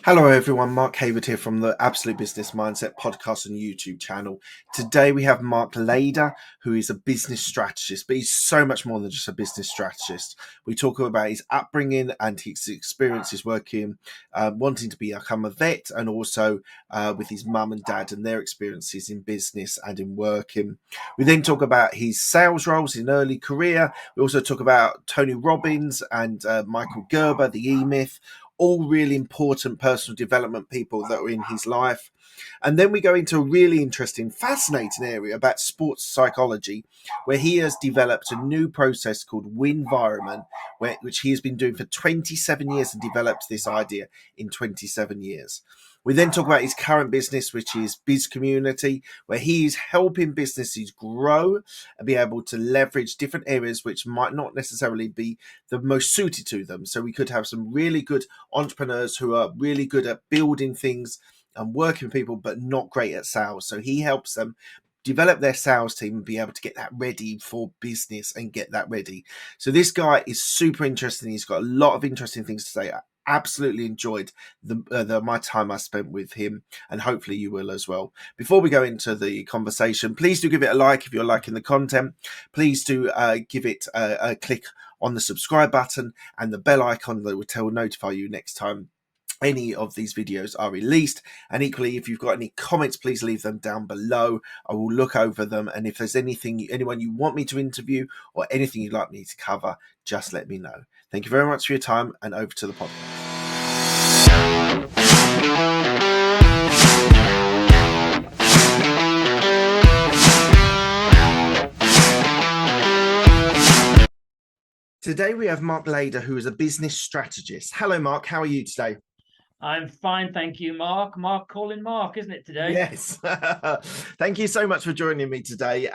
Hello, everyone. Mark Hayward here from the Absolute Business Mindset podcast and YouTube channel. Today, we have Mark Lader, who is a business strategist, but he's so much more than just a business strategist. We talk about his upbringing and his experiences working, wanting to become a vet, and also with his mum and dad and their experiences in business and in working. We then talk about his sales roles in early career. We also talk about Tony Robbins and Michael Gerber, the E-Myth, all really important personal development people that were in his life. And then we go into a really interesting, fascinating area about sports psychology, where he has developed a new process called Winvironment, which he has been doing for 27 years and developed this idea in 27 years. We then talk about his current business, which is Biz Community, where he is helping businesses grow and be able to leverage different areas which might not necessarily be the most suited to them. So we could have some really good entrepreneurs who are really good at building things and working with people, but not great at sales. So he helps them develop their sales team and be able to get that ready for business and get that ready. So this guy is super interesting. He's got a lot of interesting things to say. I absolutely enjoyed my time I spent with him, and hopefully you will as well. Before we go into the conversation, please do give it a like if you're liking the content. Please do give it a click on the subscribe button and the bell icon that will notify you next time any of these videos are released. And equally, if you've got any comments, please leave them down below. I will look over them, and if there's anyone you want me to interview or anything you'd like me to cover, just let me know. Thank you very much for your time, and over to the podcast. Today we have Mark Lader, who is a business strategist. Hello, Mark. How are you today? I'm fine, thank you, Mark. Mark calling Mark, isn't it today? Yes. Thank you so much for joining me today.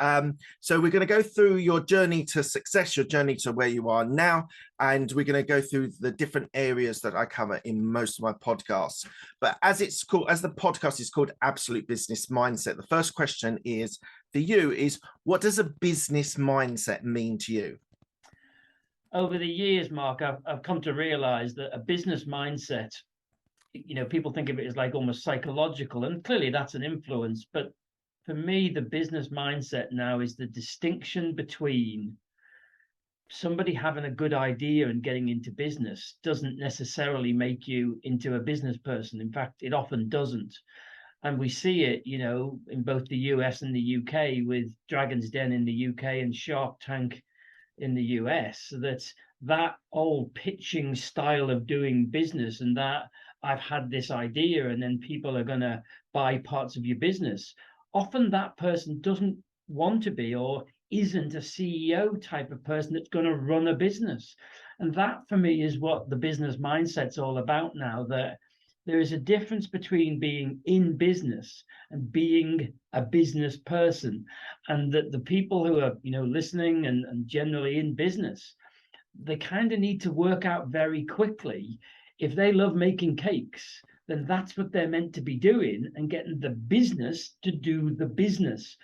So we're going to go through your journey to success, your journey to where you are now, and we're going to go through the different areas that I cover in most of my podcasts. But as the podcast is called Absolute Business Mindset, the first question is for you is, what does a business mindset mean to you? Over the years, Mark, I've come to realize that a business mindset, people think of it as like almost psychological, and clearly that's an influence. But for me, the business mindset now is the distinction between somebody having a good idea and getting into business doesn't necessarily make you into a business person. In fact, it often doesn't. And we see it, in both the US and the UK, with Dragon's Den in the UK and Shark Tank in the US, that old pitching style of doing business, and that I've had this idea and then people are going to buy parts of your business. Often that person doesn't want to be or isn't a CEO type of person that's going to run a business. And that for me is what the business mindset's all about now, that there is a difference between being in business and being a business person. And that the people who are, listening and generally in business, they kind of need to work out very quickly. If they love making cakes, then that's what they're meant to be doing and getting the business to do the business.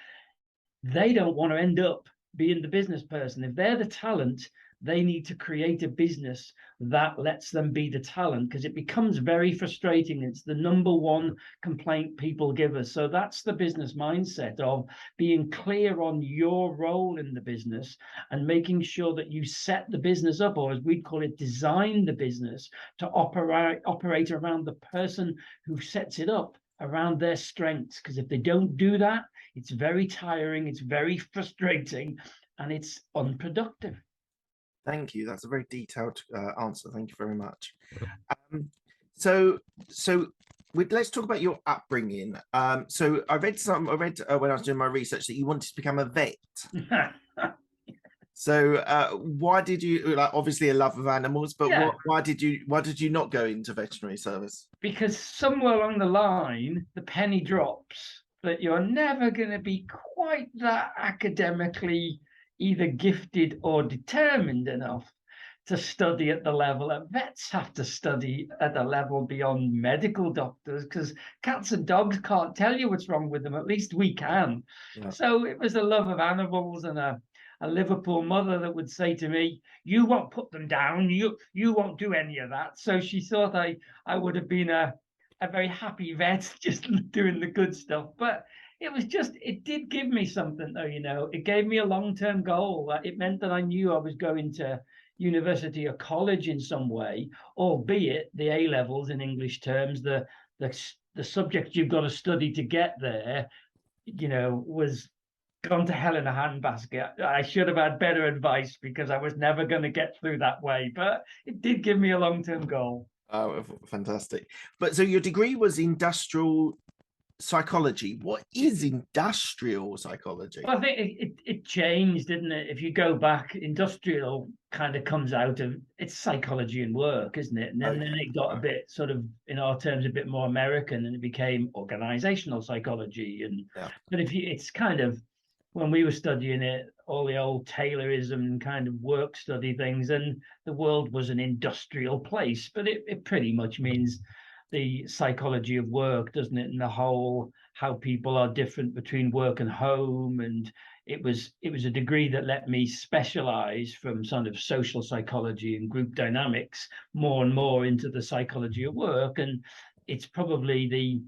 They don't want to end up being the business person. If they're the talent, they need to create a business that lets them be the talent, because it becomes very frustrating. It's the number one complaint people give us. So that's the business mindset of being clear on your role in the business and making sure that you set the business up, or as we'd call it, design the business to operate around the person who sets it up, around their strengths. Because if they don't do that, it's very tiring, it's very frustrating, and it's unproductive. Thank you. That's a very detailed answer. Thank you very much. So let's talk about your upbringing. So I read when I was doing my research that you wanted to become a vet. So why did you, like, obviously a love of animals, but Yeah. why did you not go into veterinary service? Because somewhere along the line, the penny drops that you're never going to be quite that academically either gifted or determined enough to study at the level that vets have to study at a level beyond medical doctors, because cats and dogs can't tell you what's wrong with them. At least we can. Yeah. So it was a love of animals and a Liverpool mother that would say to me, "You won't put them down. You won't do any of that." So she thought I would have been a a very happy vet, just doing the good stuff. But it did give me something though, it gave me a long-term goal. It meant that I knew I was going to university or college in some way, albeit the A levels in English terms, the subject you've got to study to get there, was gone to hell in a handbasket. I should have had better advice because I was never going to get through that way, but it did give me a long-term goal. Oh, fantastic. But so your degree was industrial psychology. What is industrial psychology? Well, I think it changed, didn't it? If you go back, industrial kind of comes out of it's psychology and work, isn't it? And then it got a bit sort of, in our terms, a bit more American, and it became organizational psychology. And but it's kind of, when we were studying it, all the old Taylorism kind of work study things, and the world was an industrial place, but it pretty much means the psychology of work, doesn't it? And the whole how people are different between work and home. And it was a degree that let me specialize from sort of social psychology and group dynamics more and more into the psychology of work. And it's probably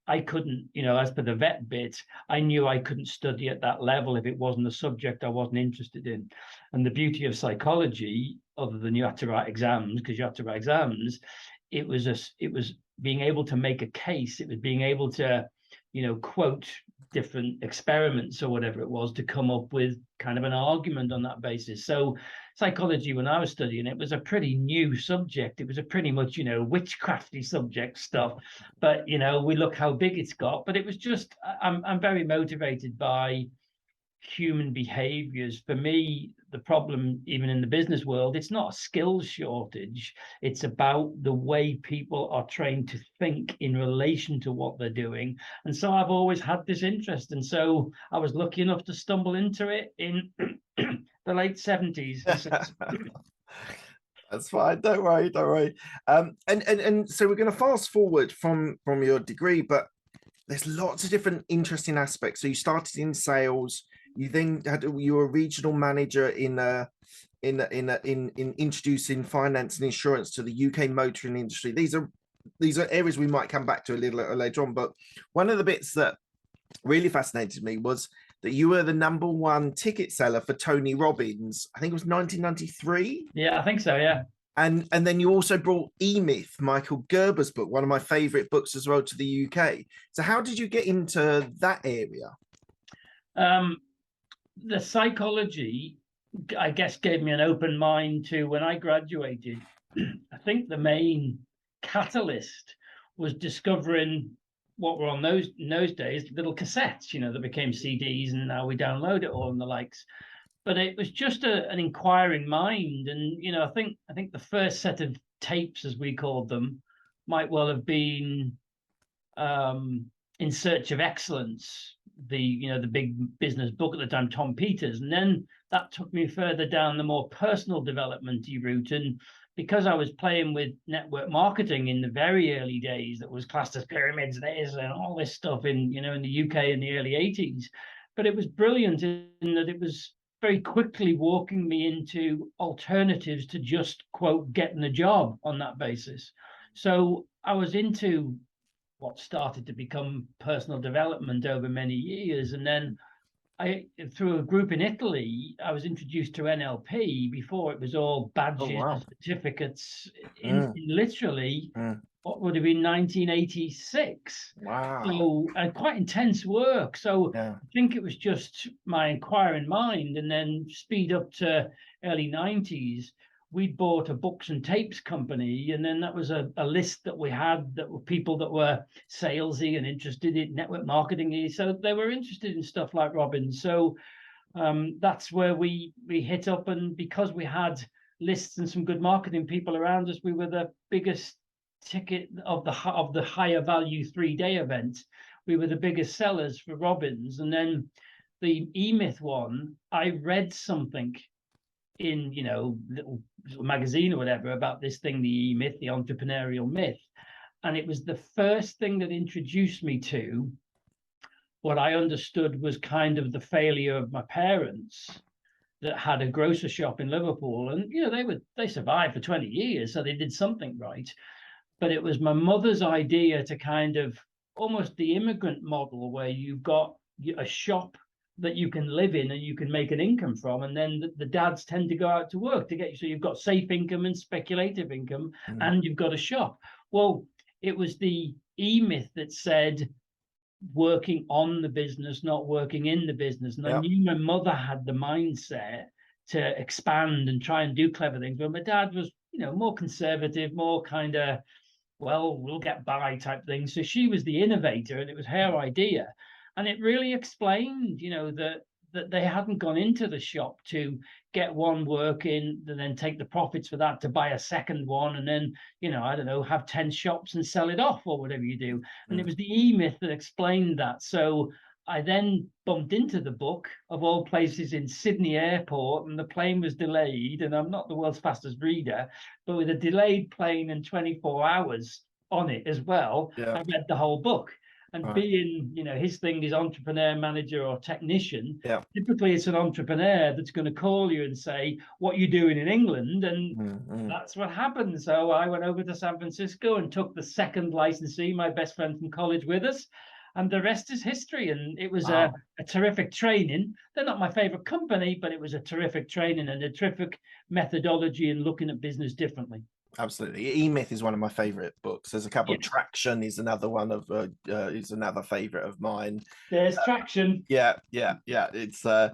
I couldn't, as per the vet bit, I knew I couldn't study at that level if it wasn't a subject I wasn't interested in. And the beauty of psychology, other than you had to write exams, because you had to write exams, it was being able to make a case. It was being able to, quote different experiments or whatever it was to come up with kind of an argument on that basis. So psychology, when I was studying it, was a pretty new subject. It was a pretty much, witchcrafty subject stuff. But, we look how big it's got. But it was just, I'm very motivated by human behaviors. For me, the problem, even in the business world, it's not a skills shortage. It's about the way people are trained to think in relation to what they're doing. And so I've always had this interest. And so I was lucky enough to stumble into it in the late 70s. That's fine. Don't worry. Don't worry. And so we're going to fast forward from your degree, but there's lots of different interesting aspects. So you started in sales. You then you were a regional manager in introducing finance and insurance to the UK motoring industry. These are areas we might come back to a little later on. But one of the bits that really fascinated me was that you were the #1 ticket seller for Tony Robbins. I think it was 1993. Yeah, I think so. Yeah. And then you also brought E-Myth, Michael Gerber's book, one of my favorite books as well, to the UK. So how did you get into that area? The psychology, I guess, gave me an open mind to when I graduated. I think the main catalyst was discovering what were on in those days, little cassettes, that became CDs, and now we download it all and the likes. But it was just an inquiring mind. And, I think the first set of tapes, as we called them, might well have been In Search of Excellence, the big business book at the time, Tom Peters. And then that took me further down the more personal development-y route. And because I was playing with network marketing in the very early days, that was classed as pyramids and all this stuff in the UK in the early 80s. But it was brilliant in that it was very quickly walking me into alternatives to just, quote, getting a job on that basis. So I was into what started to become personal development over many years. And then through a group in Italy, I was introduced to NLP. Before, it was all badges, certificates, in literally what would have been 1986. Wow. So quite intense work. So I think it was just my inquiring mind. And then speed up to early 90s, we'd bought a books and tapes company. And then that was a list that we had that were people that were salesy and interested in network marketing. So they were interested in stuff like Robbins. So that's where we hit up. And because we had lists and some good marketing people around us, we were the biggest ticket of the higher value 3-day event. We were the biggest sellers for Robbins. And then the E-Myth one, I read something in little magazine or whatever about this thing, the E-Myth, the entrepreneurial myth, and it was the first thing that introduced me to what I understood was kind of the failure of my parents that had a grocer shop in Liverpool. And they survived for 20 years, so they did something right. but it was my mother's idea to kind of almost the immigrant model where you've got a shop that you can live in and you can make an income from, and then the dads tend to go out to work to get you. So you've got safe income and speculative income, and you've got a shop. Well, it was the E-Myth that said working on the business, not working in the business. And I knew my mother had the mindset to expand and try and do clever things, but my dad was, more conservative, more kind of, well, we'll get by type thing. So she was the innovator, and it was her idea. And it really explained, that they hadn't gone into the shop to get one working and then take the profits for that to buy a second one, and then, I don't know, have 10 shops and sell it off or whatever you do. And it was the E-Myth that explained that. So I then bumped into the book, of all places, in Sydney Airport, and the plane was delayed. And I'm not the world's fastest reader, but with a delayed plane and 24 hours on it as well, I read the whole book. And being, his thing is entrepreneur, manager, or technician. Typically, it's an entrepreneur that's going to call you and say, what you doing in England? And that's what happened. So I went over to San Francisco and took the second licensee, my best friend from college, with us. And the rest is history. And it was a terrific training. They're not my favorite company, but it was a terrific training and a terrific methodology in looking at business differently. Absolutely. E-Myth is one of my favorite books. There's a couple. Traction is another one of is another favorite of mine. There's Traction. Yeah. It's so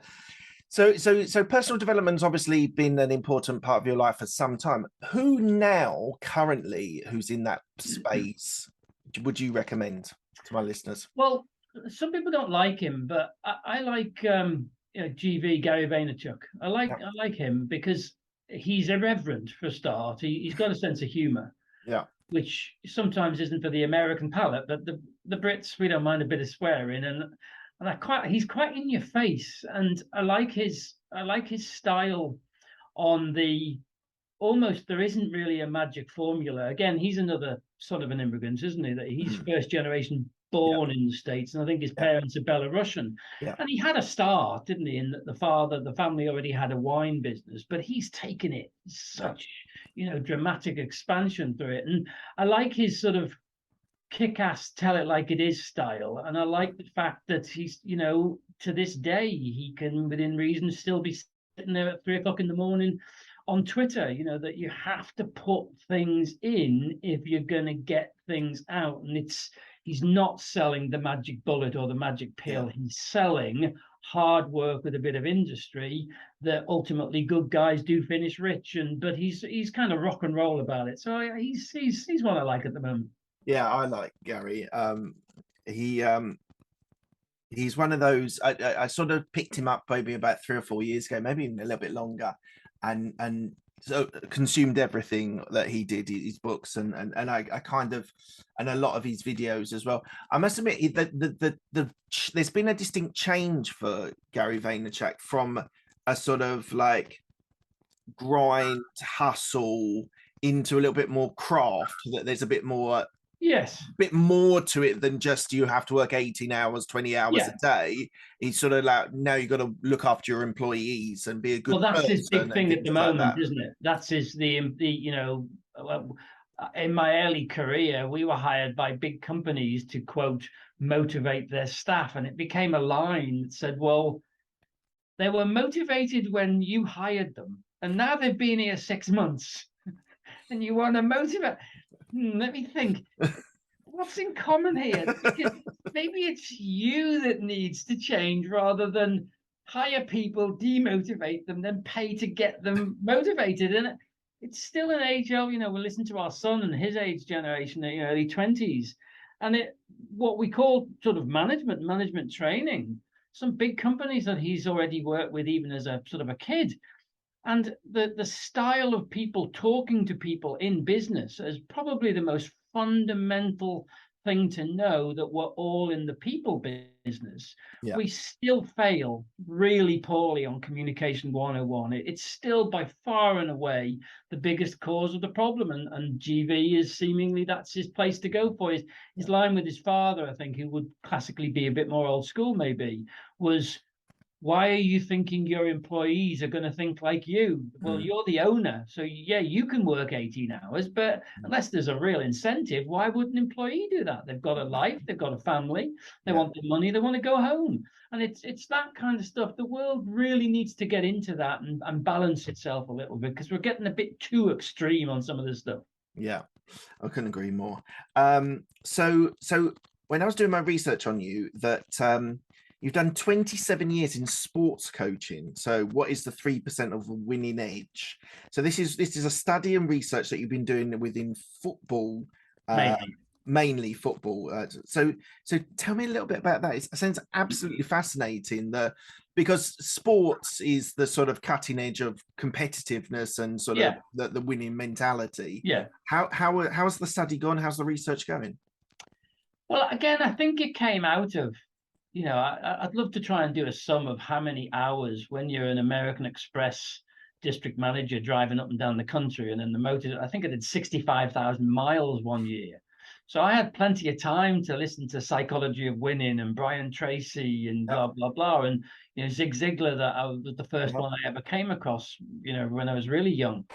personal development's obviously been an important part of your life for some time. Who now currently who's in that space would you recommend to my listeners? Well, some people don't like him, but I like GV, Gary Vaynerchuk. I like him because he's irreverent for a start. He's got a sense of humor, which sometimes isn't for the American palate, but the Brits, we don't mind a bit of swearing, and he's quite in your face, and I like his style on the almost, there isn't really a magic formula. Again, he's another sort of an immigrant, isn't he? That he's first generation born in the States, and I think his parents are Belarusian. And he had a start, didn't he? In the family already had a wine business, but he's taken it such, dramatic expansion through it. And I like his sort of kick-ass, tell it like it is style. And I like the fact that he's, to this day, he can, within reason, still be sitting there at 3 o'clock in the morning on Twitter, that you have to put things in if you're going to get things out. And he's not selling the magic bullet or the magic pill. He's selling hard work with a bit of industry that ultimately good guys do finish rich. But he's kind of rock and roll about it. So he's one I like at the moment. Yeah, I like Gary. He's one of those. I sort of picked him up maybe about 3 or 4 years ago, maybe even a little bit longer, and so consumed everything that he did, his books and I kind of, and a lot of his videos as well. I must admit that there's been a distinct change for Gary Vaynerchuk from a sort of like grind hustle into a little bit more craft, that there's a bit more to it than just you have to work 18 hours, 20 hours a day. He's sort of like, now you've got to look after your employees and be a good person. Well, that's his big thing at the moment, isn't it? That's his, in my early career, we were hired by big companies to, quote, motivate their staff. And it became a line that said, well, they were motivated when you hired them. And now they've been here 6 months. And you want to motivate. Let me think. What's in common here? Because maybe it's you that needs to change rather than hire people, demotivate them, then pay to get them motivated. And it's still an age of, we listen to our son and his age generation, early 20s. And what we call sort of management training, some big companies that he's already worked with, even as a sort of a kid. And the style of people talking to people in business is probably the most fundamental thing to know, that we're all in the people business. We still fail really poorly on communication 101. It's still by far and away the biggest cause of the problem. And GV is seemingly, that's his place to go for. His line with his father, I think, who would classically be a bit more old school maybe, was, why are you thinking your employees are going to think like you? Well, Mm. you're the owner. So, yeah, you can work 18 hours, but unless there's a real incentive, why would an employee do that? They've got a life, they've got a family, they Yeah. want the money, they want to go home. And it's that kind of stuff. The world really needs to get into that and balance itself a little bit, because we're getting a bit too extreme on some of this stuff. Yeah. I couldn't agree more. So when I was doing my research on you, that you've done 27 years in sports coaching. So what is the 3% of a winning edge? So this is a study and research that you've been doing within football, uh, Mainly. mainly football. So tell me a little bit about that. It sounds absolutely fascinating. Because sports is the sort of cutting edge of competitiveness and sort of Yeah. the winning mentality. Yeah. How's the study gone? How's the research going? Well, again, I think it came out of, I'd love to try and do a sum of how many hours when you're an American Express district manager driving up and down the country, and then the motor, I think I did 65,000 miles one year. So I had plenty of time to listen to Psychology of Winning and Brian Tracy and Yep. blah, blah, blah. And, Zig Ziglar, that was the first Yep. one I ever came across, when I was really young.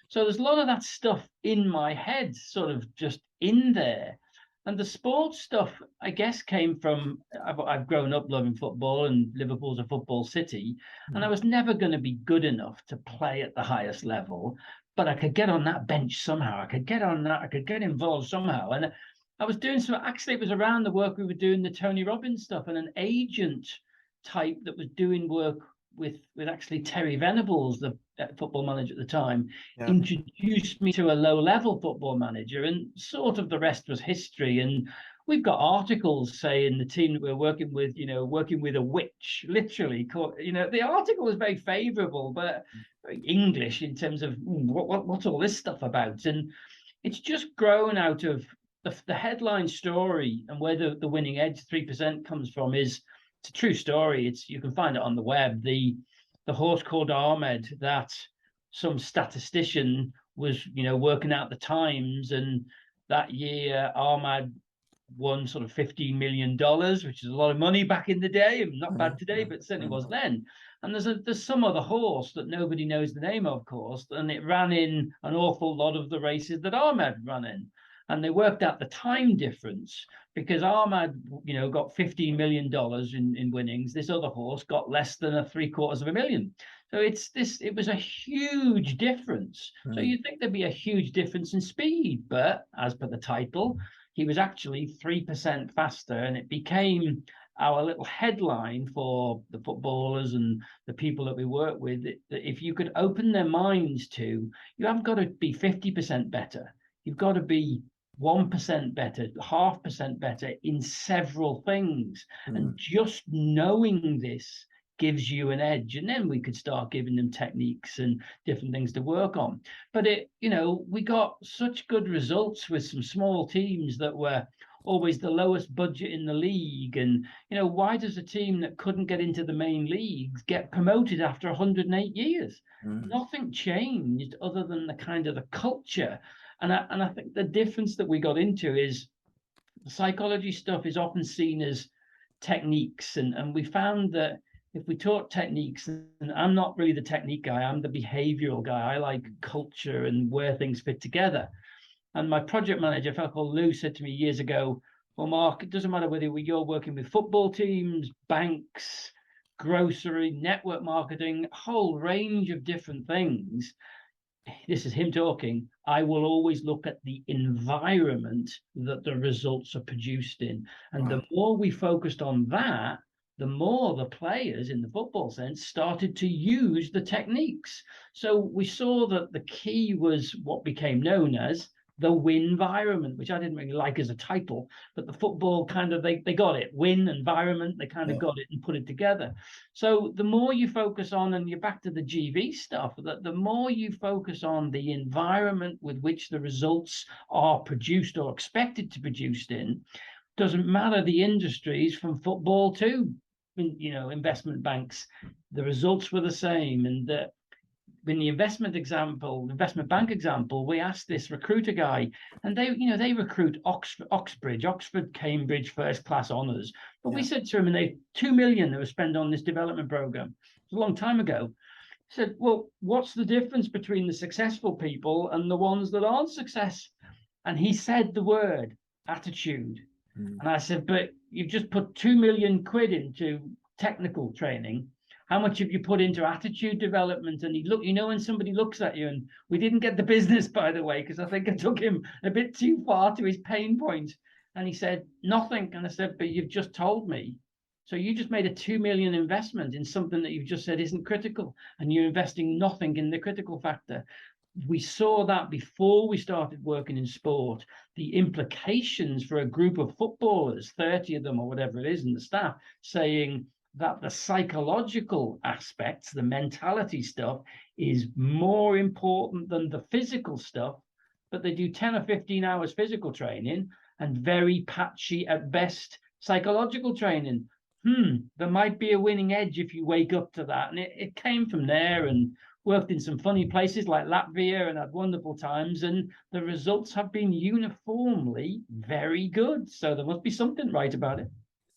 So there's a lot of that stuff in my head, sort of just in there. And the sports stuff, I guess, came from I've grown up loving football, and Liverpool's a football city. And I Mm. was never going to be good enough to play at the highest level, but I could get on that bench somehow. I could get on that. I could get involved somehow. And I was doing some, actually, it was around the work we were doing, the Tony Robbins stuff, and an agent type that was doing work with actually Terry Venables, the football manager at the time, Yeah. introduced me to a low-level football manager, and sort of the rest was history. And we've got articles saying the team that we're working with, working with a witch, literally. The article was very favourable, but very English in terms of what's all this stuff about. And it's just grown out of the headline story, and where the winning edge 3% comes from is, it's a true story. You can find it on the web. The horse called Ahmed, that some statistician was, working out the times, and that year Ahmed won sort of $15 million, which is a lot of money back in the day, and not bad today, but certainly was then. And there's some other horse that nobody knows the name of course, and it ran in an awful lot of the races that Ahmed ran in. And they worked out the time difference, because Ahmad, got $15 million in winnings. This other horse got less than a $750,000. So it was a huge difference. So Mm. you'd think there'd be a huge difference in speed, but as per the title, he was actually 3% faster, and it became our little headline for the footballers and the people that we work with, that if you could open their minds to, you haven't got to be 50% better. You've got to be 1% better, 0.5% better in several things. And Mm. just knowing this gives you an edge. And then we could start giving them techniques and different things to work on. But we got such good results with some small teams that were always the lowest budget in the league. And, why does a team that couldn't get into the main leagues get promoted after 108 years? Mm. Nothing changed other than the kind of the culture. And I think the difference that we got into is the psychology stuff is often seen as techniques. And we found that if we taught techniques, and I'm not really the technique guy, I'm the behavioral guy. I like culture and where things fit together. And my project manager, a fellow called Lou, said to me years ago, well, Mark, it doesn't matter whether you're working with football teams, banks, grocery, network marketing, a whole range of different things. This is him talking. I will always look at the environment that the results are produced in. And Wow. the more we focused on that, the more the players in the football sense started to use the techniques. So we saw that the key was what became known as the win environment, which I didn't really like as a title, but the football kind of, they got it. Win environment, they kind of Yeah. got it and put it together. So the more you focus on, and you're back to the GV stuff, that the more you focus on the environment with which the results are produced or expected to produced in, doesn't matter the industries, from football to investment banks, the results were the same. And in the investment bank example, we asked this recruiter guy, and they recruit Oxford, Cambridge, first class honors. But we said to him, and they 2 million they were spent on this development program. It was a long time ago. Said, well, what's the difference between the successful people and the ones that aren't success? And he said the word attitude. And I said, but you've just put 2 million quid into technical training. How much have you put into attitude development? And he looked, when somebody looks at you, and we didn't get the business, by the way, because I think I took him a bit too far to his pain point. And he said, nothing. And I said, but you've just told me. So you just made a 2 million investment in something that you've just said isn't critical, and you're investing nothing in the critical factor. We saw that before we started working in sport, the implications for a group of footballers, 30 of them or whatever it is, and the staff, saying that the psychological aspects, the mentality stuff, is more important than the physical stuff. But they do 10 or 15 hours physical training and very patchy at best psychological training. There might be a winning edge if you wake up to that. And it came from there, and worked in some funny places like Latvia and had wonderful times. And the results have been uniformly very good. So there must be something right about it.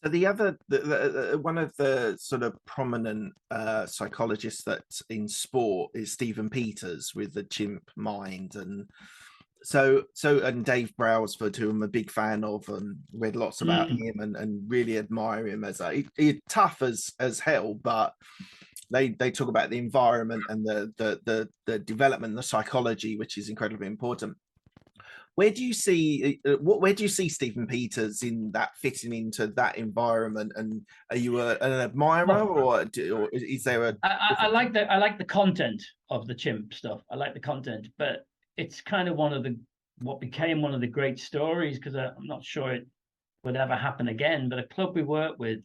So one of the sort of prominent psychologists that's in sport is Stephen Peters with the chimp mind, and and Dave Brailsford, who I'm a big fan of and read lots about him and really admire him as he's tough as hell, but they talk about the environment and the development, the psychology, which is incredibly important. Where do you see Stephen Peters in that, fitting into that environment? And are you an admirer, or is there a? I like the content of the chimp stuff. I like the content, but it's kind of what became one of the great stories, because I'm not sure it would ever happen again. But a club we worked with,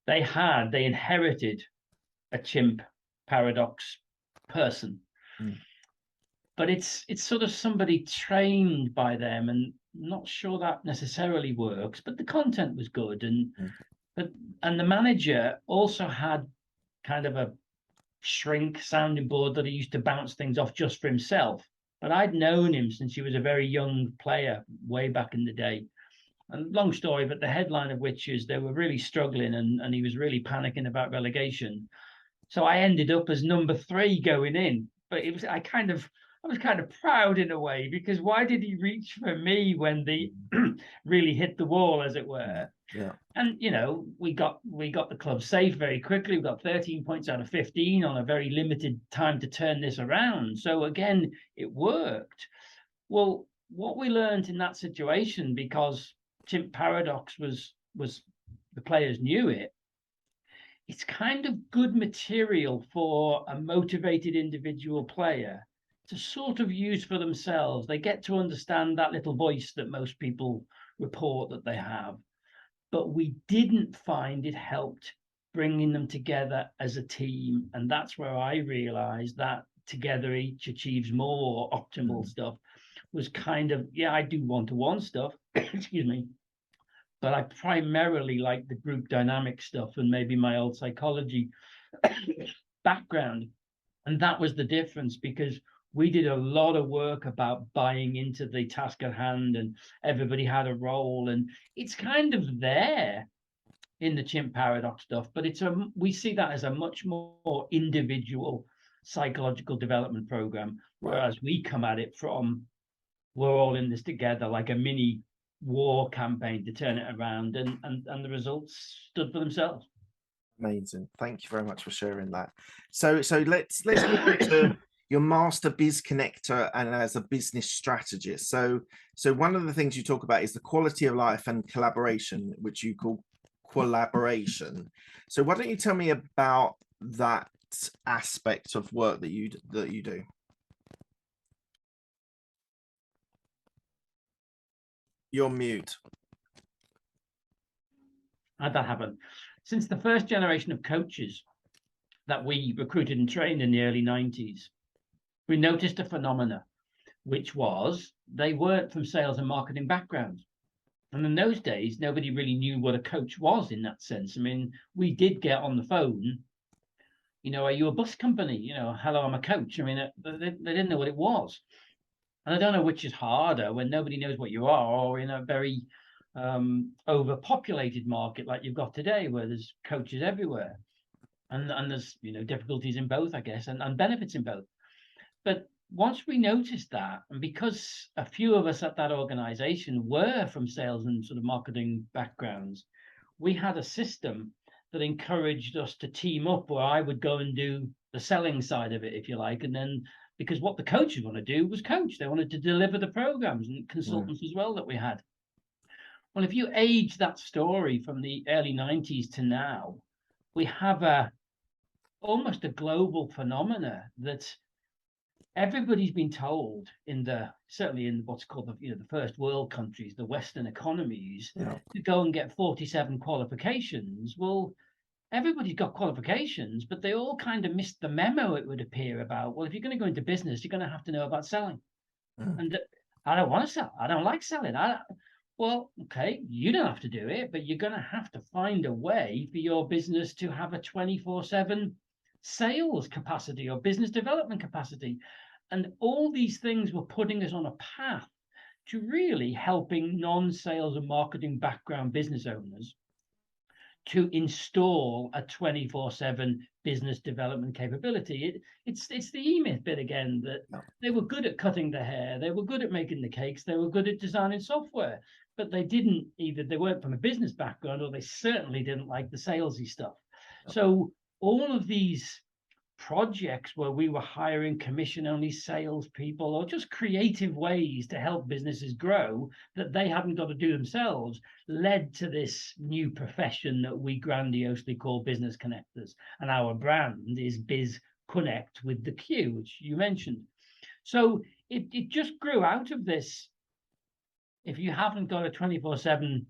they inherited a chimp paradox person. But it's sort of somebody trained by them, and I'm not sure that necessarily works. But the content was good, and the manager also had kind of a shrink sounding board that he used to bounce things off just for himself. But I'd known him since he was a very young player, way back in the day. And long story, but the headline of which is they were really struggling, and he was really panicking about relegation. So I ended up as number 3 going in. But I was kind of proud in a way, because why did he reach for me when they really hit the wall, as it were? Yeah. And we got the club safe very quickly. We got 13 points out of 15 on a very limited time to turn this around. So again, it worked. Well, what we learned in that situation, because chimp paradox was the players knew it, it's kind of good material for a motivated individual player to sort of use for themselves. They get to understand that little voice that most people report that they have. But we didn't find it helped bringing them together as a team. And that's where I realized that together each achieves more optimal stuff was kind of, I do one-to-one stuff, excuse me, but I primarily like the group dynamic stuff and maybe my old psychology background. And that was the difference, because we did a lot of work about buying into the task at hand, and everybody had a role, and it's kind of there in the chimp paradox stuff, but we see that as a much more individual psychological development program, whereas we come at it from, we're all in this together, like a mini war campaign to turn it around, and the results stood for themselves. Amazing. Thank you very much for sharing that. So let's move into your master biz connector and as a business strategist. So one of the things you talk about is the quality of life and collaboration, which you call collaboration. So why don't you tell me about that aspect of work that you do? You're mute. How'd that happen? Since the first generation of coaches that we recruited and trained in the early 90s, we noticed a phenomena, which was they weren't from sales and marketing backgrounds. And in those days, nobody really knew what a coach was in that sense. I mean, we did get on the phone Are you a bus company? Hello, I'm a coach. I mean, they didn't know what it was. And I don't know which is harder, when nobody knows what you are, or in a very overpopulated market like you've got today, where there's coaches everywhere. And there's difficulties in both, I guess, and benefits in both. But once we noticed that, and because a few of us at that organization were from sales and sort of marketing backgrounds, we had a system that encouraged us to team up, where I would go and do the selling side of it, if you like. And then, because what the coaches want to do was coach, they wanted to deliver the programs, and consultants as well that we had. Well, if you age that story from the early 90s to now, we have almost a global phenomena that everybody's been told, certainly in what's called the first world countries, the Western economies, to go and get 47 qualifications. Well, everybody's got qualifications, but they all kind of missed the memo, it would appear, about, well, if you're going to go into business, you're going to have to know about selling. And I don't want to sell. I don't like selling. Well, okay, you don't have to do it, but you're going to have to find a way for your business to have a 24/7 sales capacity or business development capacity. And all these things were putting us on a path to really helping non-sales and marketing background business owners to install a 24/7 business development capability. It's the E-Myth bit again, that they were good at cutting the hair, they were good at making the cakes, they were good at designing software, but they weren't from a business background, or they certainly didn't like the salesy stuff. So all of these projects where we were hiring commission-only salespeople, or just creative ways to help businesses grow that they hadn't got to do themselves, led to this new profession that we grandiosely call business connectors. And our brand is Biz Connect with the Q, which you mentioned. So it just grew out of this. If you haven't got a 24/7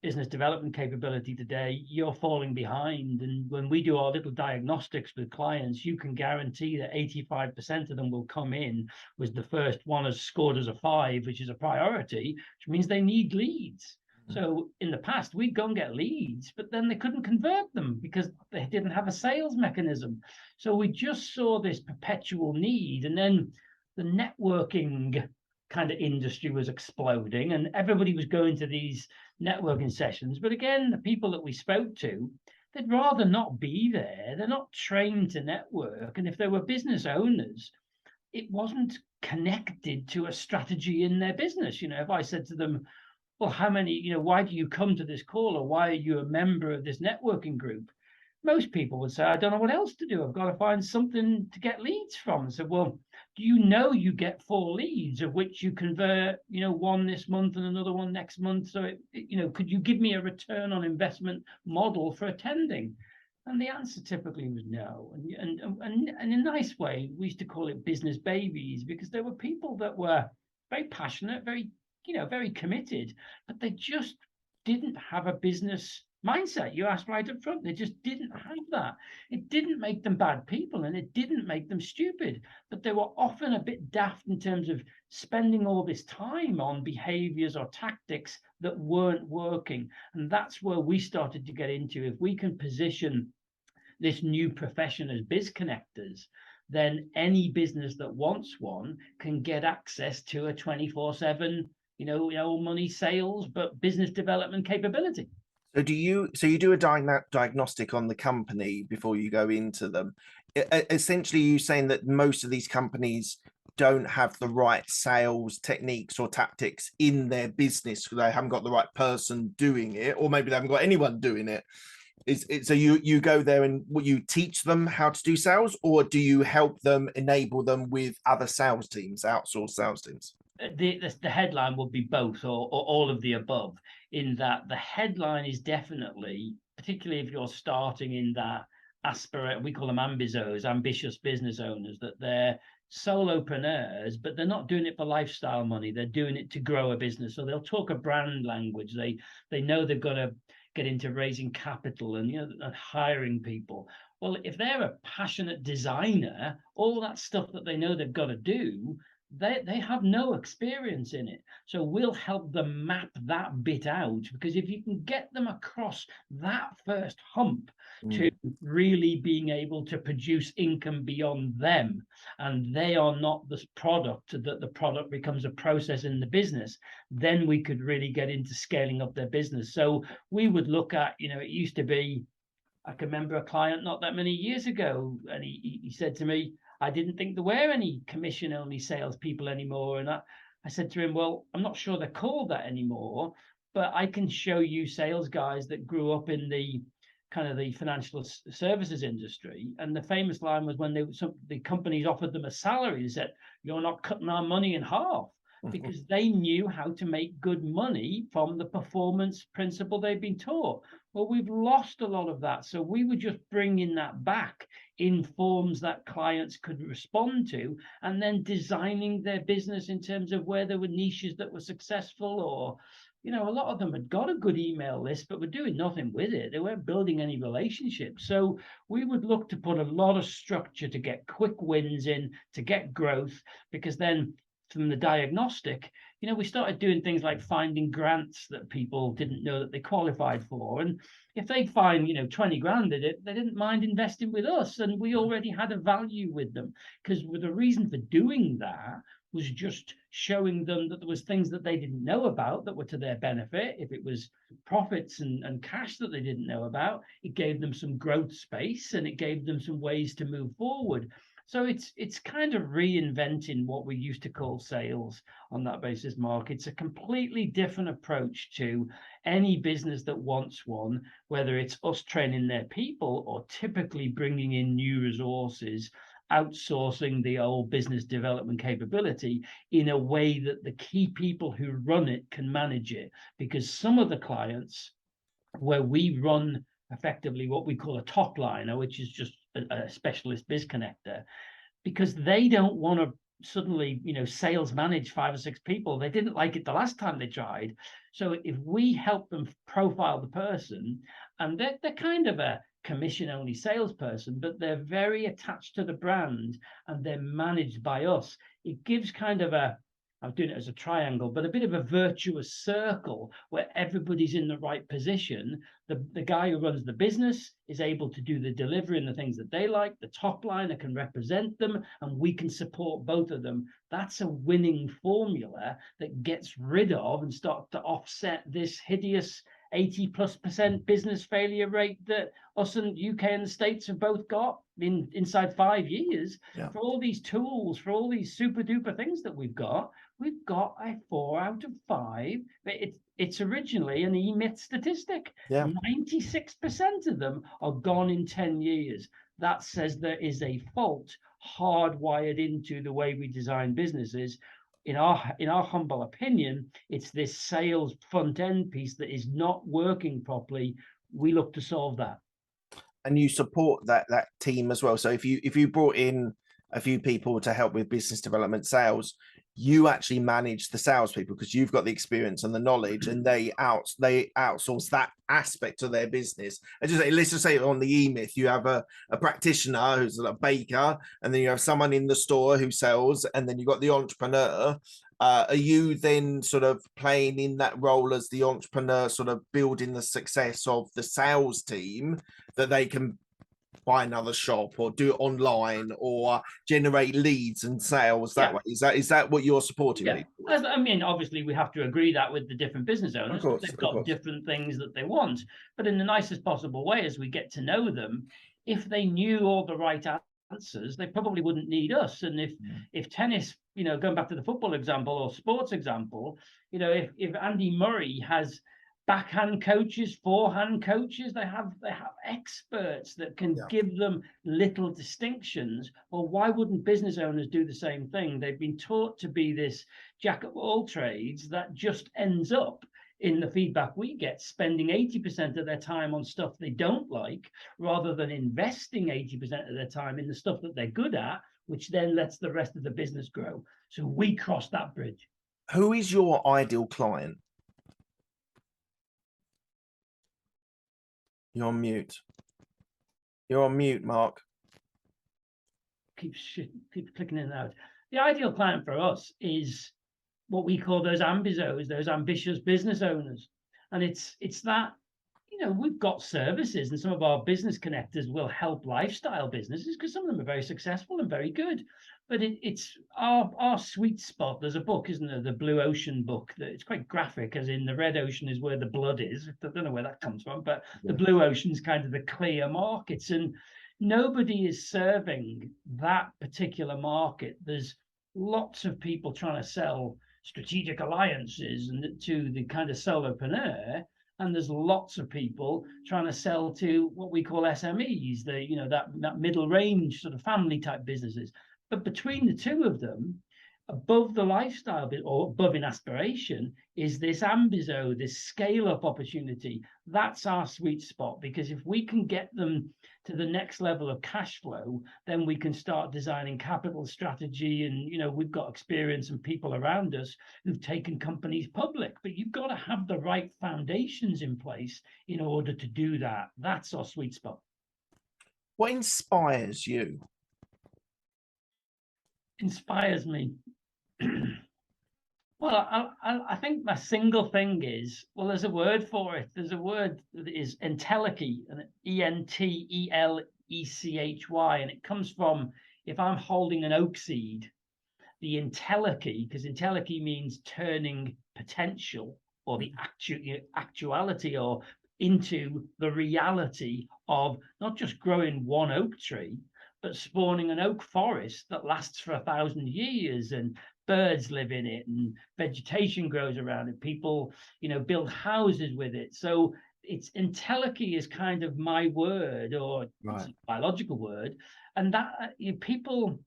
business development capability today, you're falling behind. And when we do our little diagnostics with clients, you can guarantee that 85% of them will come in with the first one has scored as a 5, which is a priority, which means they need leads. So in the past, we'd go and get leads, but then they couldn't convert them because they didn't have a sales mechanism. So we just saw this perpetual need. And then the networking kind of industry was exploding, and everybody was going to these networking sessions. But again, the people that we spoke to, they'd rather not be there. They're not trained to network. And if they were business owners, it wasn't connected to a strategy in their business. If I said to them, well, why do you come to this call, or why are you a member of this networking group? Most people would say, I don't know what else to do. I've got to find something to get leads from. So, well, do you get 4 leads, of which you convert, one this month and another one next month? So, could you give me a return on investment model for attending? And the answer typically was no. And in a nice way, we used to call it business babies, because there were people that were very passionate, very committed, but they just didn't have a business mindset. You asked right up front, they just didn't have that. It didn't make them bad people, and it didn't make them stupid, but they were often a bit daft in terms of spending all this time on behaviors or tactics that weren't working. And that's where we started to get into, if we can position this new profession as biz connectors, then any business that wants one can get access to a 24/7 money sales but business development capability. So you do a diagnostic on the company before you go into them. Essentially, you saying that most of these companies don't have the right sales techniques or tactics in their business, because they haven't got the right person doing it, or maybe they haven't got anyone doing it. So you go there and you teach them how to do sales, or do you help them, enable them with other sales teams, outsourced sales teams? The headline would be both, or all of the above, in that the headline is definitely, particularly if you're starting in that we call them ambizos, ambitious business owners, that they're solopreneurs, but they're not doing it for lifestyle money. They're doing it to grow a business. So they'll talk a brand language. They know they've got to get into raising capital and and hiring people. Well, if they're a passionate designer, all that stuff that they know they've got to do, they have no experience in it. So we'll help them map that bit out, because if you can get them across that first hump to really being able to produce income beyond them, and they are not the product, that the product becomes a process in the business, then we could really get into scaling up their business. So we would look at, it used to be, I can remember a client not that many years ago, and he said to me, I didn't think there were any commission-only salespeople anymore. And I said to him, well, I'm not sure they're called that anymore, but I can show you sales guys that grew up in the kind of the financial services industry. And the famous line was when the companies offered them a salary, they said, you're not cutting our money in half, because they knew how to make good money from the performance principle they've been taught. Well, we've lost a lot of that. So we were just bringing that back in forms that clients could respond to, and then designing their business in terms of where there were niches that were successful, or, a lot of them had got a good email list, but were doing nothing with it. They weren't building any relationships. So we would look to put a lot of structure to get quick wins in, to get growth, because then from the diagnostic, we started doing things like finding grants that people didn't know that they qualified for. And if they find, 20 grand in it, they didn't mind investing with us. And we already had a value with them, because the reason for doing that was just showing them that there was things that they didn't know about that were to their benefit. If it was profits and cash that they didn't know about, it gave them some growth space, and it gave them some ways to move forward. So it's kind of reinventing what we used to call sales on that basis, Mark. It's a completely different approach to any business that wants one, whether it's us training their people or typically bringing in new resources, outsourcing the old business development capability in a way that the key people who run it can manage it. Because some of the clients where we run effectively what we call a top liner, which is just a specialist biz connector, because they don't want to suddenly, sales manage 5 or 6 people. They didn't like it the last time they tried. So if we help them profile the person, and they're kind of a commission only salesperson, but they're very attached to the brand and they're managed by us, it gives kind of I'm doing it as a triangle, but a bit of a virtuous circle where everybody's in the right position. The guy who runs the business is able to do the delivery and the things that they like. The top liner can represent them, and we can support both of them. That's a winning formula that gets rid of and starts to offset this hideous 80+% business failure rate that us and UK and the States have both got inside 5 years. Yeah. For all these tools, for all these super duper things that we've got a 4 out of 5. It's originally an E-Myth statistic. Yeah. 96% of them are gone in 10 years. That says there is a fault hardwired into the way we design businesses. In our humble opinion, it's this sales front end piece that is not working properly. We look to solve that. And you support that team as well. So if you brought in a few people to help with business development sales, you actually manage the salespeople because you've got the experience and the knowledge, and they outsource that aspect of their business. And just let's just say on the E-Myth, you have a practitioner who's a baker, and then you have someone in the store who sells, and then you've got the entrepreneur. Are you then sort of playing in that role as the entrepreneur, sort of building the success of the sales team that they can buy another shop or do it online or generate leads and sales that way? Is that what you're supporting? Yeah. I mean, obviously we have to agree that with the different business owners, because they've got different things that they want, but in the nicest possible way, as we get to know them, if they knew all the right answers, they probably wouldn't need us. And if tennis, going back to the football example or sports example, if Andy Murray has backhand coaches, forehand coaches, they have experts that can give them little distinctions. Well, why wouldn't business owners do the same thing? They've been taught to be this jack of all trades that just ends up, in the feedback we get, spending 80% of their time on stuff they don't like, rather than investing 80% of their time in the stuff that they're good at, which then lets the rest of the business grow. So we cross that bridge. Who is your ideal client? You're on mute. You're on mute, Mark. Keep clicking in and out. The ideal client for us is what we call those ambizos, those ambitious business owners. And it's that, we've got services, and some of our business connectors will help lifestyle businesses because some of them are very successful and very good. But it's our sweet spot. There's a book, isn't there? The Blue Ocean book. That it's quite graphic, as in the red ocean is where the blood is. I don't know where that comes from, but the blue ocean is kind of the clear markets, and nobody is serving that particular market. There's lots of people trying to sell strategic alliances and to the kind of solopreneur, and there's lots of people trying to sell to what we call SMEs, that middle range sort of family type businesses. But between the two of them, above the lifestyle bit, or above in aspiration, is this ambizo, this scale up opportunity. That's our sweet spot, because if we can get them to the next level of cash flow, then we can start designing capital strategy. And we've got experience and people around us who've taken companies public, but you've got to have the right foundations in place in order to do that. That's our sweet spot. What inspires you? Inspires me. Well, I think my single thing is, well, there's a word for it. There's a word that is entelechy, and Entelechy, and it comes from, if I'm holding an oak seed, the entelechy, because entelechy means turning potential or the actuality or into the reality of not just growing one oak tree, but spawning an oak forest that lasts for 1,000 years, and birds live in it, and vegetation grows around it. People, build houses with it. So it's entelechy is kind of my word, or right. It's a biological word, and that people,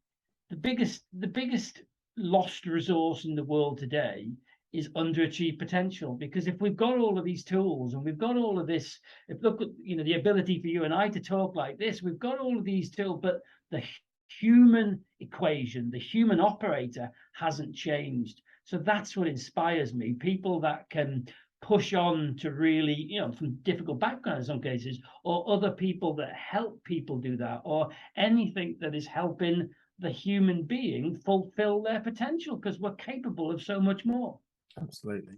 the biggest lost resource in the world today is underachieved potential. Because if we've got all of these tools and we've got all of this, if look at the ability for you and I to talk like this, we've got all of these tools, but the human equation, the human operator hasn't changed. So that's what inspires me. People that can push on to really, from difficult backgrounds in some cases, or other people that help people do that, or anything that is helping the human being fulfill their potential, because we're capable of so much more. Absolutely.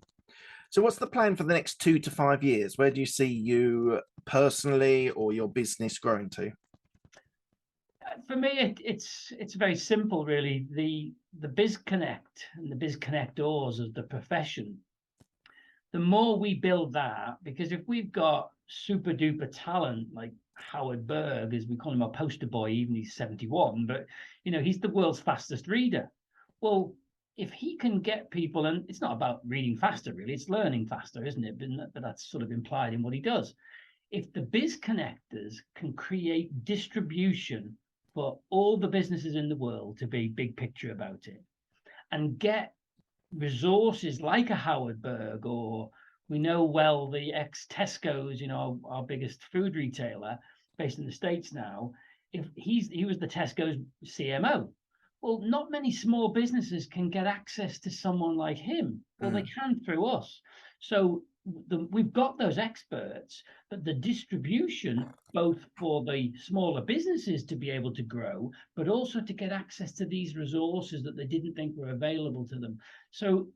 So what's the plan for the next 2 to 5 years? Where do you see you personally or your business growing to? For me, it's very simple, really. The BizConnect and the BizConnectors as the profession, the more we build that, because if we've got super duper talent like Howard Berg, as we call him, our poster boy, even he's 71, but he's the world's fastest reader. Well, if he can get people, and it's not about reading faster, really, it's learning faster, isn't it? But that's sort of implied in what he does. If the BizConnectors can create distribution for all the businesses in the world to be big picture about it, and get resources like a Howard Berg, or we know well the ex-Tesco's, our biggest food retailer based in the States now, if he was the Tesco's CMO. Well, not many small businesses can get access to someone like him. Well, they can through us. So we've got those experts, but the distribution, both for the smaller businesses to be able to grow, but also to get access to these resources that they didn't think were available to them. So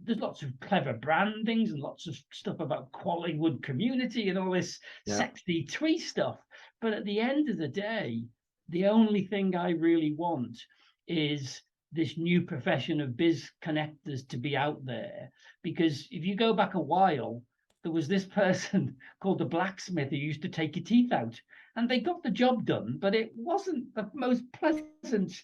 there's lots of clever brandings and lots of stuff about Quallywood community and all this sexy twee stuff. But at the end of the day, the only thing I really want is this new profession of BizConnectors to be out there. Because if you go back a while, there was this person called the blacksmith who used to take your teeth out, and they got the job done, but it wasn't the most pleasant.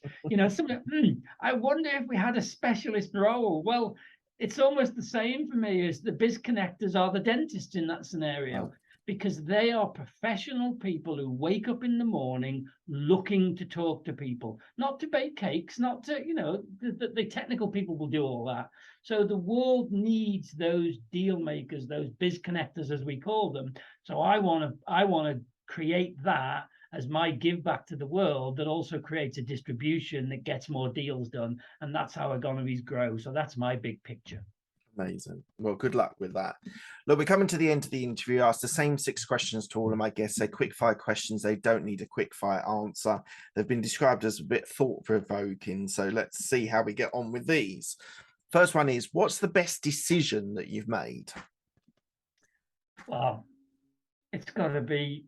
I wonder if we had a specialist role. Well, it's almost the same for me as the BizConnectors are the dentists in that scenario. Because they are professional people who wake up in the morning looking to talk to people, not to bake cakes, not to, the technical people will do all that. So the world needs those deal makers, those BizConnectors, as we call them. So I want to create that as my give back to the world, that also creates a distribution that gets more deals done. And that's how economies grow. So that's my big picture. Amazing. Well, good luck with that. Look, we're coming to the end of the interview. I asked the same 6 questions to all of my guests. They're quick fire questions. They don't need a quick fire answer. They've been described as a bit thought provoking. So let's see how we get on with these. First one is, what's the best decision that you've made? Well, it's got to be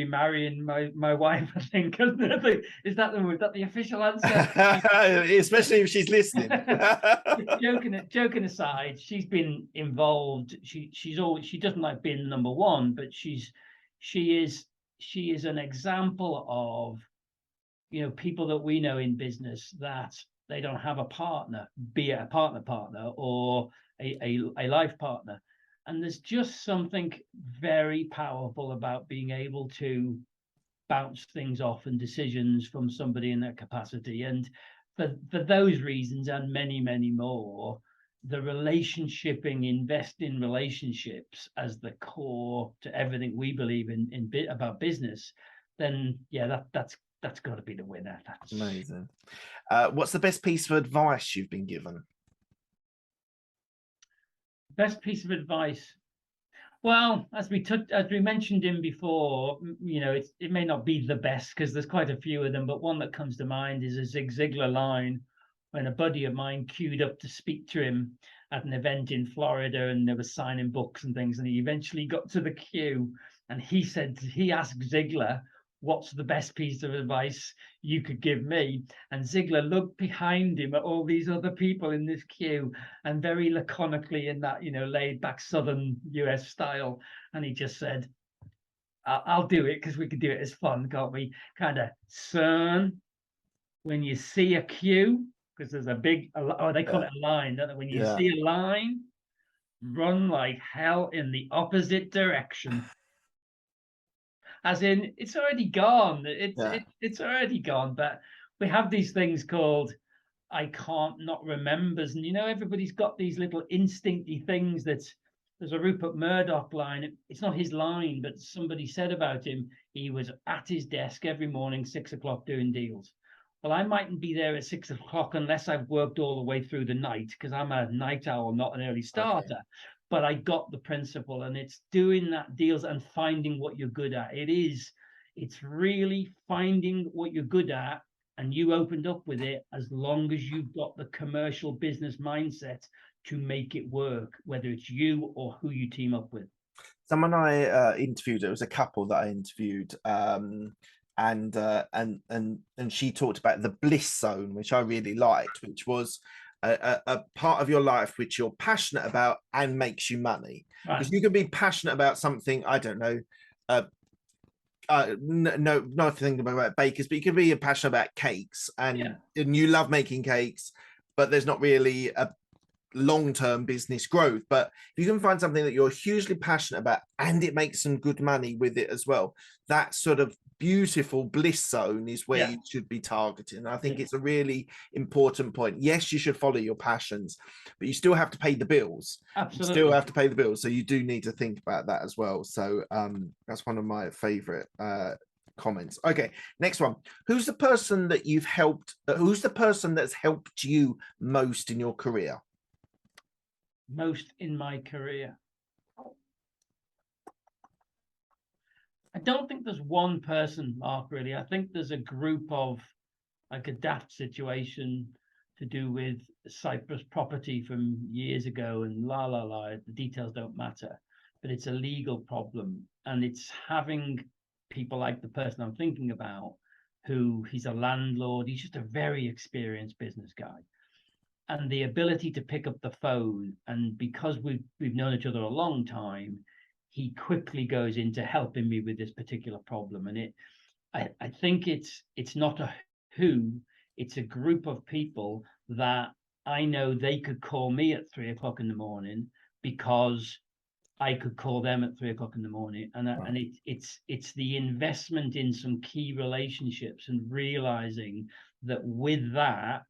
marrying my wife, I think. Is that the official answer? Especially if she's listening. Joking aside, she's been involved. She doesn't like being number one, but she is an example of, people that we know in business that they don't have a partner, be it a partner or a life partner. And there's just something very powerful about being able to bounce things off and decisions from somebody in that capacity. And for those reasons and many, many more, the relationshiping, invest in relationships as the core to everything we believe in about business, then yeah, that's got to be the winner. That's amazing. What's the best piece of advice you've been given? Best piece of advice. Well, as we mentioned in before, it may not be the best because there's quite a few of them, but one that comes to mind is a Zig Ziglar line when a buddy of mine queued up to speak to him at an event in Florida, and they were signing books and things, and he eventually got to the queue, and he asked Ziglar, "What's the best piece of advice you could give me?" And Ziglar looked behind him at all these other people in this queue, and very laconically, in that laid back Southern US style, and he just said, I'll do it because we can do it as fun, can't we? Kind of, "Son, when you see a queue," because there's they call it a line, don't they? When you see a line, run like hell in the opposite direction. As in, it's already gone. It's already gone. But we have these things called "I can't not remembers," and everybody's got these little instincty things. There's a Rupert Murdoch line. It's not his line, but somebody said about him, he was at his desk every morning, 6 o'clock, doing deals. Well, I mightn't be there at 6 o'clock unless I've worked all the way through the night, because I'm a night owl, not an early starter. Okay. But I got the principle, and it's doing that deals and finding what you're good at. It's really finding what you're good at, and you opened up with it, as long as you've got the commercial business mindset to make it work, whether it's you or who you team up with. Someone I interviewed, it was a couple that I interviewed, and she talked about the bliss zone, which I really liked, which was a part of your life which you're passionate about and makes you money. Because you can be passionate about something, I don't know, no, nothing about bakers, but you can be passionate about cakes, and you love making cakes, but there's not really a long-term business growth. But if you can find something that you're hugely passionate about and it makes some good money with it as well, that sort of beautiful bliss zone is where you should be targeting. I think it's a really important point. Yes, you should follow your passions, but you still have to pay the bills. Absolutely. You still have to pay the bills, so you do need to think about that as well. So that's one of my favorite comments. Okay, next one. Who's the person that you've helped? Who's the person that's helped you most in your career? Most in my career, I don't think there's one person, Mark, really. I think there's a group of, like, a daft situation to do with Cyprus property from years ago, and the details don't matter, but it's a legal problem, and it's having people like the person I'm thinking about, who he's a landlord, he's just a very experienced business guy. And the ability to pick up the phone, and because we've known each other a long time, he quickly goes into helping me with this particular problem. And I think it's not a who, it's a group of people that I know they could call me at 3 o'clock in the morning because I could call them at 3 o'clock in the morning. And it's the investment in some key relationships, and realizing that with that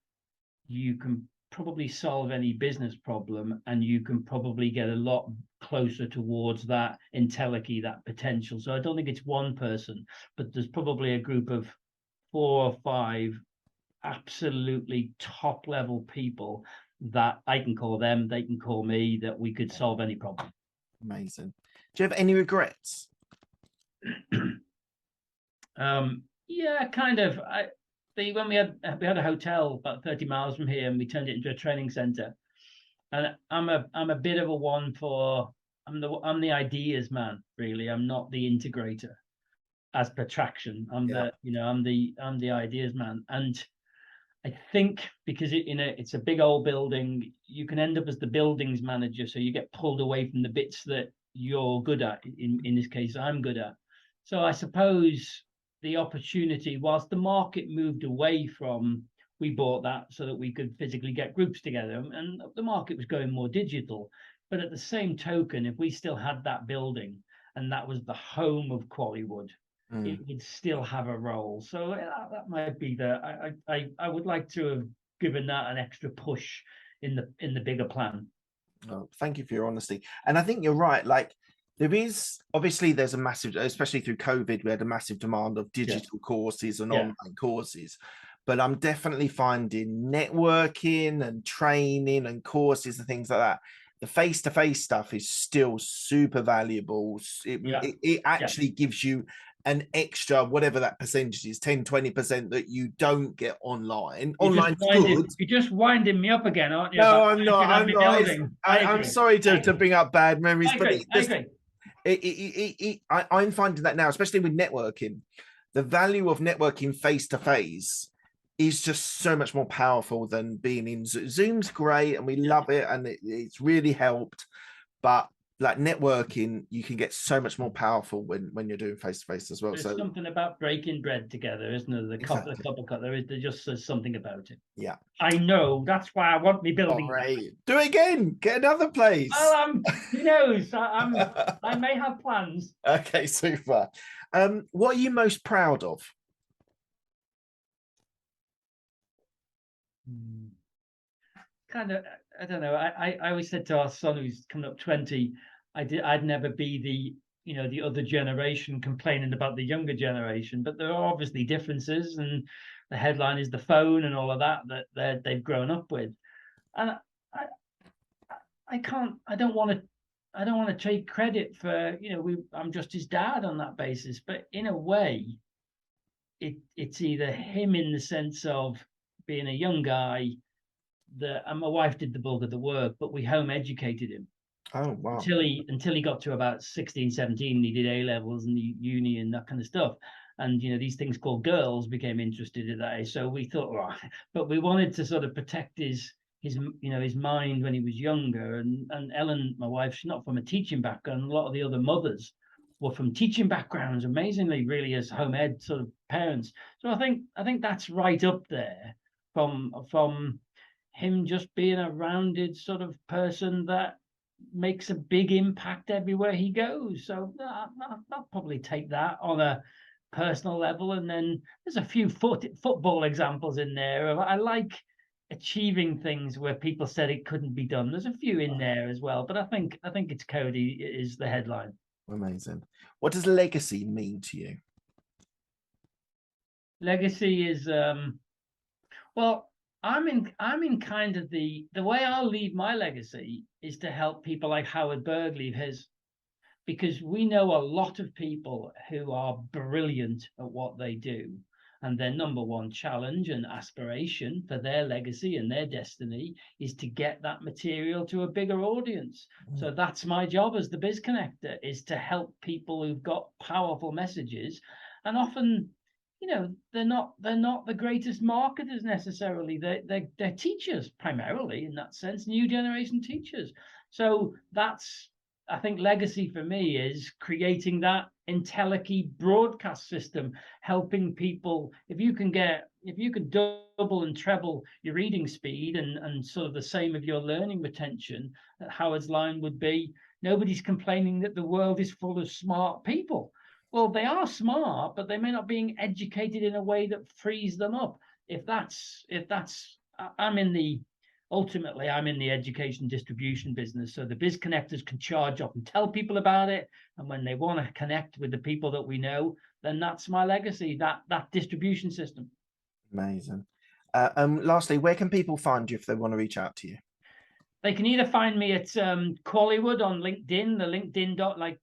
you can probably solve any business problem, and you can probably get a lot closer towards that entelechy, that potential. So I don't think it's one person, but there's probably a group of 4 or 5 absolutely top level people that I can call them, they can call me, that we could solve any problem. Amazing. Do you have any regrets? Yeah, kind of. When we had a hotel about 30 miles from here, and we turned it into a training center. And I'm a bit of a one for I'm the ideas man, really. I'm not the integrator as per Traction. Yeah. I'm the ideas man. And I think because it's a big old building, you can end up as the buildings manager, so you get pulled away from the bits that you're good at. In this case, I'm good at. So I suppose the opportunity, whilst the market moved away from, we bought that so that we could physically get groups together, and the market was going more digital. But at the same token, if we still had that building and that was the home of Quallywood, it would still have a role. So that might be I would like to have given that an extra push in the bigger plan. Oh, thank you for your honesty. And I think you're right. Like, there's a massive, especially through COVID, we had a massive demand of digital courses and online courses. But I'm definitely finding networking and training and courses and things like that. The face-to-face stuff is still super valuable. It actually gives you an extra, whatever that percentage is, 10-20% that you don't get online. Online's good. You're just winding me up again, aren't you? No, I'm not. I'm sorry to bring up bad memories, I agree. I'm finding that now, especially with networking, the value of networking face to face is just so much more powerful than being in Zoom. Zoom's great and we love it, and it's really helped. But like networking, you can get so much more powerful when you're doing face to face as well. There's something about breaking bread together, isn't there? The cup of cut. There just says something about it. Yeah, I know. That's why I want me building. Right. Do it again. Get another place. Well, who knows? I may have plans. Okay, super. What are you most proud of? Kind of, I don't know. I always said to our son, who's coming up 20, I'd never be the other generation complaining about the younger generation, but there are obviously differences, and the headline is the phone and all of that they've grown up with. And I don't want to take credit for, I'm just his dad on that basis, but in a way it's either him in the sense of being a young guy, and my wife did the bulk of the work, but we home educated him. Oh, wow. Until he got to about 16, 17, he did A-levels and the uni and that kind of stuff. And, these things called girls became interested in that age. So we thought, right, but we wanted to sort of protect his mind when he was younger. And Ellen, my wife, she's not from a teaching background. A lot of the other mothers were from teaching backgrounds, amazingly, really, as home ed sort of parents. So I think that's right up there from him just being a rounded sort of person that makes a big impact everywhere he goes. So I'll probably take that on a personal level. And then there's a few football examples in there. I like achieving things where people said it couldn't be done. There's a few in there as well, but I think it's Cody is the headline. Amazing. What does legacy mean to you? Legacy is well, I'm in kind of the way I'll leave my legacy is to help people like Howard Berg leave his, because we know a lot of people who are brilliant at what they do, and their number one challenge and aspiration for their legacy and their destiny is to get that material to a bigger audience. So that's my job as the biz connector, is to help people who've got powerful messages, and often they're not the greatest marketers necessarily. They're teachers primarily, in that sense, new generation teachers. So I think legacy for me is creating that IntelliKey broadcast system, helping people. If you can double and treble your reading speed and sort of the same of your learning retention, Howard's line would be, nobody's complaining that the world is full of smart people. Well, they are smart, but they may not be educated in a way that frees them up. Ultimately, I'm in the education distribution business. So the biz connectors can charge up and tell people about it. And when they want to connect with the people that we know, then that's my legacy, that distribution system. Amazing. Lastly, where can people find you if they want to reach out to you? They can either find me at Quallywood on LinkedIn, the LinkedIn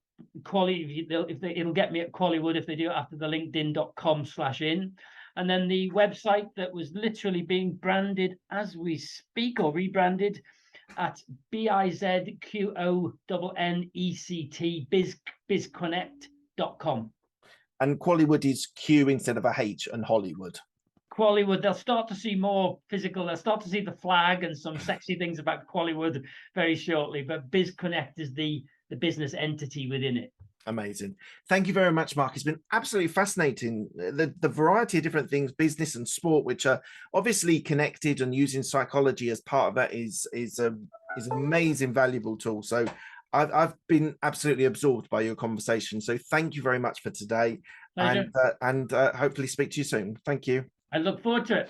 Quali, it'll get me at Quallywood if they do it after the linkedin.com/in. And then the website that was literally being branded as we speak, or rebranded, at BIZQONNECT bizconnect.com. And Quallywood is Q instead of a H, and Hollywood. Quallywood, they'll start to see more physical. They'll start to see the flag and some sexy things about Quallywood very shortly. But BizConnect is the business entity within it. Amazing. Thank you very much, Mark. It's been absolutely fascinating. The variety of different things, business and sport, which are obviously connected, and using psychology as part of that is an amazing, valuable tool. So I've been absolutely absorbed by your conversation. So thank you very much for today. Pleasure. And hopefully speak to you soon. Thank you. I look forward to it.